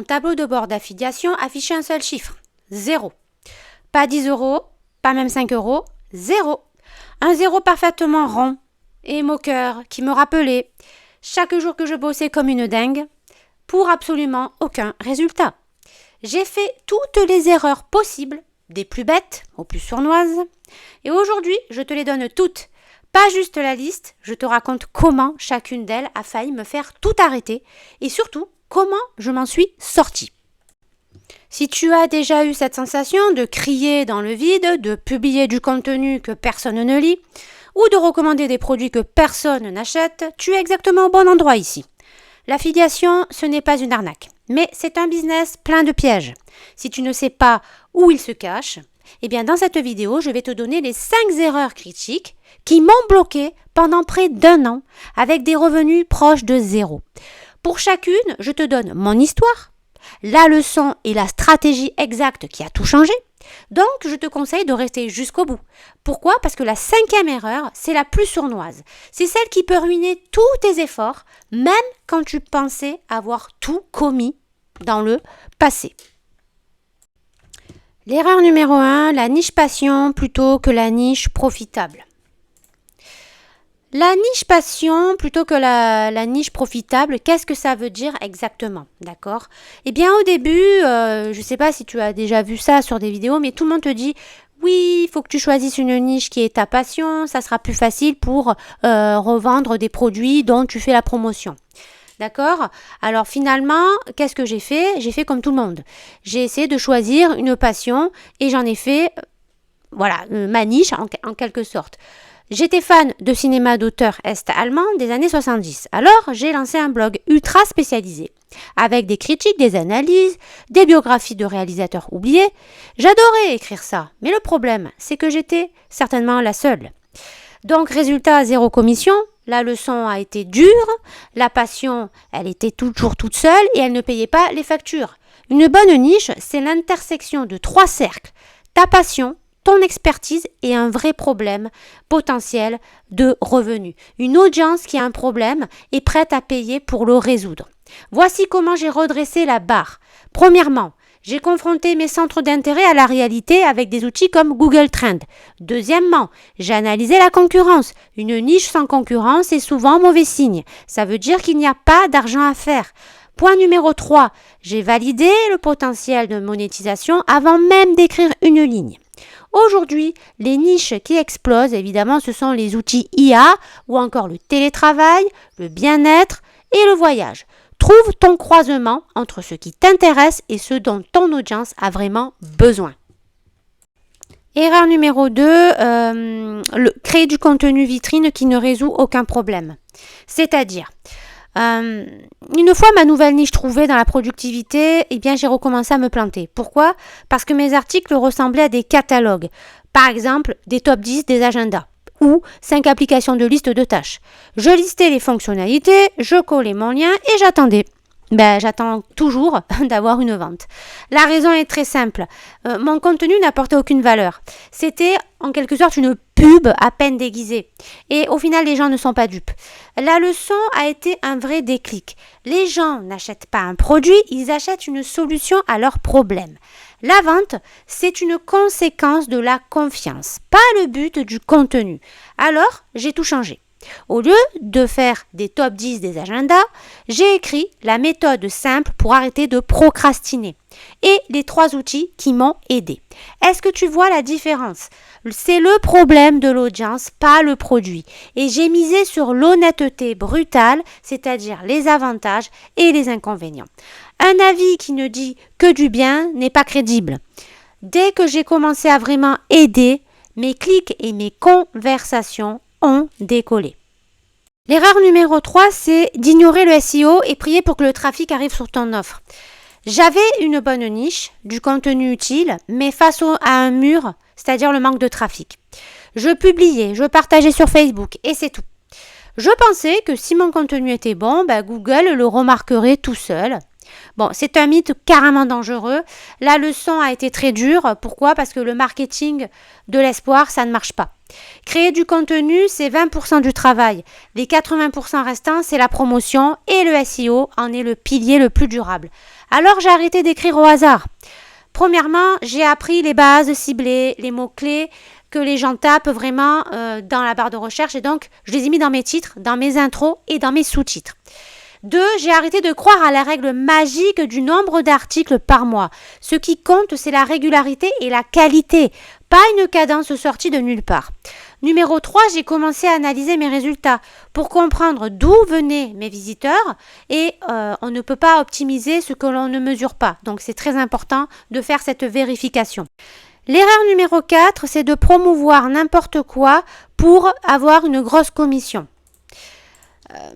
mon tableau de bord d'affiliation affichait un seul chiffre, 0. Pas 10 euros, pas même 5 euros, 0. Un 0 parfaitement rond et moqueur qui me rappelait chaque jour que je bossais comme une dingue pour absolument aucun résultat. J'ai fait toutes les erreurs possibles, des plus bêtes aux plus sournoises, et aujourd'hui je te les donne toutes. Pas juste la liste, je te raconte comment chacune d'elles a failli me faire tout arrêter et surtout comment je m'en suis sortie. Si tu as déjà eu cette sensation de crier dans le vide, de publier du contenu que personne ne lit ou de recommander des produits que personne n'achète, tu es exactement au bon endroit ici. L'affiliation, ce n'est pas une arnaque, mais c'est un business plein de pièges. Si tu ne sais pas où il se cache, eh bien dans cette vidéo, je vais te donner les 5 erreurs critiques qui m'ont bloqué pendant près d'1 an avec des revenus proches de 0. Pour chacune, je te donne mon histoire, la leçon et la stratégie exacte qui a tout changé. Donc, je te conseille de rester jusqu'au bout. Pourquoi ? Parce que la 5e erreur, c'est la plus sournoise. C'est celle qui peut ruiner tous tes efforts, même quand tu pensais avoir tout commis dans le passé. L'erreur numéro 1, la niche passion plutôt que la niche profitable. La niche passion plutôt que la niche profitable, qu'est-ce que ça veut dire exactement, d'accord ? Eh bien au début, je ne sais pas si tu as déjà vu ça sur des vidéos, mais tout le monde te dit oui, il faut que tu choisisses une niche qui est ta passion, ça sera plus facile pour revendre des produits dont tu fais la promotion. D'accord ? Alors finalement, qu'est-ce que j'ai fait ? J'ai fait comme tout le monde. J'ai essayé de choisir une passion et j'en ai fait, ma niche en quelque sorte. J'étais fan de cinéma d'auteur est-allemand des années 70. Alors, j'ai lancé un blog ultra spécialisé, avec des critiques, des analyses, des biographies de réalisateurs oubliés. J'adorais écrire ça, mais le problème, c'est que j'étais certainement la seule. Donc, résultat, 0 commission, la leçon a été dure, la passion, elle était toujours toute seule et elle ne payait pas les factures. Une bonne niche, c'est l'intersection de 3 cercles. Ta passion, ton expertise et un vrai problème potentiel de revenus. Une audience qui a un problème est prête à payer pour le résoudre. Voici comment j'ai redressé la barre. Premièrement, j'ai confronté mes centres d'intérêt à la réalité avec des outils comme Google Trends. Deuxièmement, j'ai analysé la concurrence. Une niche sans concurrence est souvent mauvais signe. Ça veut dire qu'il n'y a pas d'argent à faire. Point numéro 3, j'ai validé le potentiel de monétisation avant même d'écrire une ligne. Aujourd'hui, les niches qui explosent, évidemment, ce sont les outils IA ou encore le télétravail, le bien-être et le voyage. Trouve ton croisement entre ce qui t'intéresse et ce dont ton audience a vraiment besoin. Erreur numéro 2, créer du contenu vitrine qui ne résout aucun problème. C'est-à-dire, une fois ma nouvelle niche trouvée dans la productivité, j'ai recommencé à me planter. Pourquoi ? Parce que mes articles ressemblaient à des catalogues. Par exemple, des top 10 des agendas ou 5 applications de liste de tâches. Je listais les fonctionnalités, je collais mon lien et j'attendais. J'attends toujours d'avoir une vente. La raison est très simple. Mon contenu n'apportait aucune valeur. C'était en quelque sorte une pub à peine déguisée. Et au final, les gens ne sont pas dupes. La leçon a été un vrai déclic. Les gens n'achètent pas un produit, ils achètent une solution à leurs problèmes. La vente, c'est une conséquence de la confiance, pas le but du contenu. Alors, j'ai tout changé. Au lieu de faire des top 10 des agendas, j'ai écrit la méthode simple pour arrêter de procrastiner et les 3 outils qui m'ont aidé. Est-ce que tu vois la différence ? C'est le problème de l'audience, pas le produit. Et j'ai misé sur l'honnêteté brutale, c'est-à-dire les avantages et les inconvénients. Un avis qui ne dit que du bien n'est pas crédible. Dès que j'ai commencé à vraiment aider, mes clics et mes conversations ont décollé. L'erreur numéro 3, c'est d'ignorer le SEO et prier pour que le trafic arrive sur ton offre. J'avais une bonne niche, du contenu utile, mais face à un mur, c'est-à-dire le manque de trafic. Je publiais, je partageais sur Facebook et c'est tout. Je pensais que si mon contenu était bon, Google le remarquerait tout seul. Bon, c'est un mythe carrément dangereux. La leçon a été très dure. Pourquoi ? Parce que le marketing de l'espoir, ça ne marche pas. Créer du contenu, c'est 20% du travail. Les 80% restants, c'est la promotion et le SEO en est le pilier le plus durable. Alors, j'ai arrêté d'écrire au hasard. Premièrement, j'ai appris les bases ciblées, les mots-clés que les gens tapent vraiment dans la barre de recherche et donc je les ai mis dans mes titres, dans mes intros et dans mes sous-titres. 2. J'ai arrêté de croire à la règle magique du nombre d'articles par mois. Ce qui compte, c'est la régularité et la qualité, pas une cadence sortie de nulle part. Numéro 3, j'ai commencé à analyser mes résultats pour comprendre d'où venaient mes visiteurs et on ne peut pas optimiser ce que l'on ne mesure pas. Donc c'est très important de faire cette vérification. L'erreur numéro 4, c'est de promouvoir n'importe quoi pour avoir une grosse commission.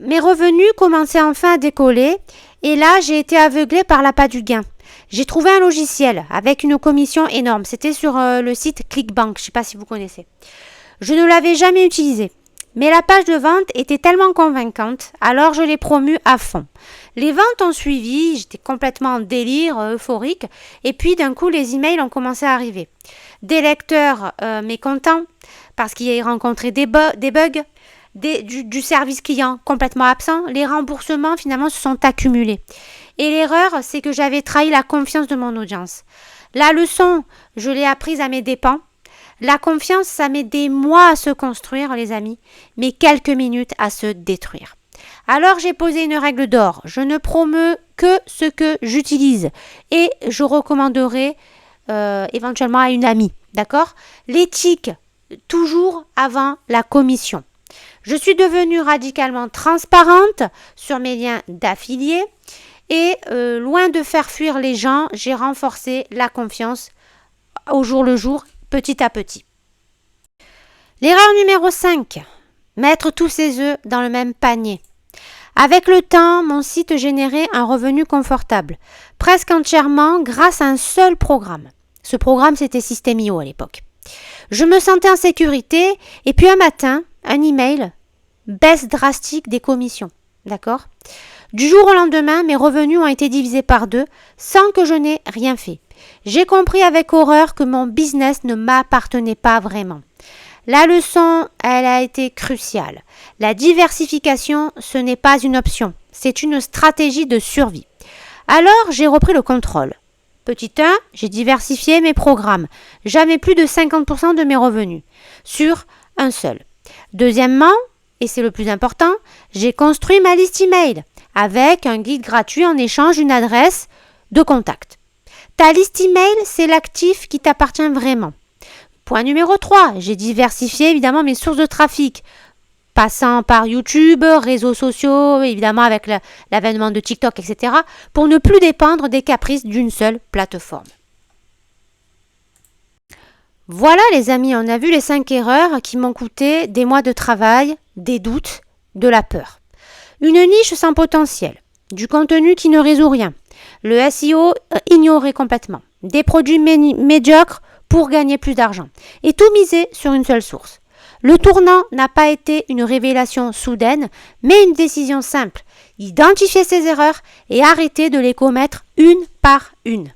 Mes revenus commençaient enfin à décoller et là, j'ai été aveuglée par l'appât du gain. J'ai trouvé un logiciel avec une commission énorme. C'était sur le site ClickBank, je ne sais pas si vous connaissez. Je ne l'avais jamais utilisé, mais la page de vente était tellement convaincante, alors je l'ai promue à fond. Les ventes ont suivi, j'étais complètement en délire, euphorique, et puis d'un coup les emails ont commencé à arriver. Des lecteurs mécontents parce qu'ils rencontraient des bugs, du service client complètement absent, les remboursements finalement se sont accumulés. Et l'erreur, c'est que j'avais trahi la confiance de mon audience. La leçon, je l'ai apprise à mes dépens. La confiance, ça met des mois à se construire, les amis, mais quelques minutes à se détruire. Alors j'ai posé une règle d'or. Je ne promeus que ce que j'utilise et je recommanderai éventuellement à une amie. D'accord? L'éthique, toujours avant la commission. Je suis devenue radicalement transparente sur mes liens d'affiliés et loin de faire fuir les gens, j'ai renforcé la confiance au jour le jour, petit à petit. L'erreur numéro 5, mettre tous ses œufs dans le même panier. Avec le temps, mon site générait un revenu confortable, presque entièrement grâce à un seul programme. Ce programme, c'était System.io à l'époque. Je me sentais en sécurité et puis un matin, un email, baisse drastique des commissions. D'accord ? Du jour au lendemain, mes revenus ont été divisés par 2 sans que je n'ai rien fait. J'ai compris avec horreur que mon business ne m'appartenait pas vraiment. La leçon, elle a été cruciale. La diversification, ce n'est pas une option, c'est une stratégie de survie. Alors, j'ai repris le contrôle. Petit 1, j'ai diversifié mes programmes. Jamais plus de 50% de mes revenus sur un seul. Deuxièmement, et c'est le plus important, j'ai construit ma liste email avec un guide gratuit en échange d'une adresse de contact. Ta liste email, c'est l'actif qui t'appartient vraiment. Point numéro 3, j'ai diversifié évidemment mes sources de trafic, passant par YouTube, réseaux sociaux, évidemment avec l'avènement de TikTok, etc., pour ne plus dépendre des caprices d'une seule plateforme. Voilà les amis, on a vu les 5 erreurs qui m'ont coûté des mois de travail, des doutes, de la peur. Une niche sans potentiel, du contenu qui ne résout rien, le SEO ignoré complètement, des produits médiocres pour gagner plus d'argent et tout miser sur une seule source. Le tournant n'a pas été une révélation soudaine, mais une décision simple. Identifier ses erreurs et arrêter de les commettre une par une.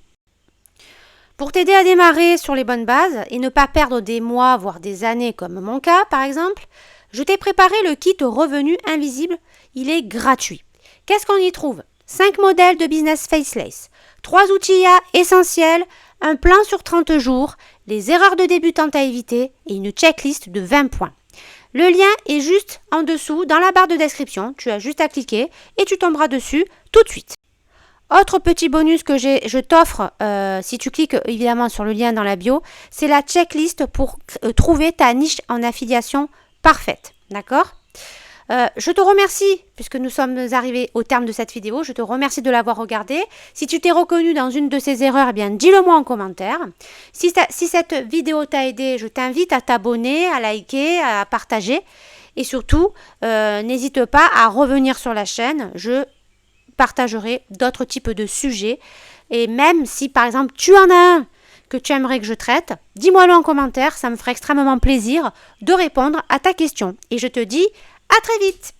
Pour t'aider à démarrer sur les bonnes bases et ne pas perdre des mois, voire des années comme mon cas par exemple, je t'ai préparé le kit revenu invisible. Il est gratuit. Qu'est-ce qu'on y trouve ? 5 modèles de business faceless, 3 outils IA essentiels, un plan sur 30 jours, les erreurs de débutantes à éviter et une checklist de 20 points. Le lien est juste en dessous dans la barre de description. Tu as juste à cliquer et tu tomberas dessus tout de suite. Autre petit bonus que je t'offre, si tu cliques évidemment sur le lien dans la bio, c'est la checklist pour trouver ta niche en affiliation parfaite. D'accord ? Je te remercie, puisque nous sommes arrivés au terme de cette vidéo, je te remercie de l'avoir regardée. Si tu t'es reconnu dans une de ces erreurs, eh bien dis-le moi en commentaire. Si cette vidéo t'a aidé, je t'invite à t'abonner, à liker, à partager. Et surtout, n'hésite pas à revenir sur la chaîne, je partagerai d'autres types de sujets. Et même si par exemple tu en as un que tu aimerais que je traite, dis-moi-le en commentaire, ça me ferait extrêmement plaisir de répondre à ta question. Et je te dis à très vite.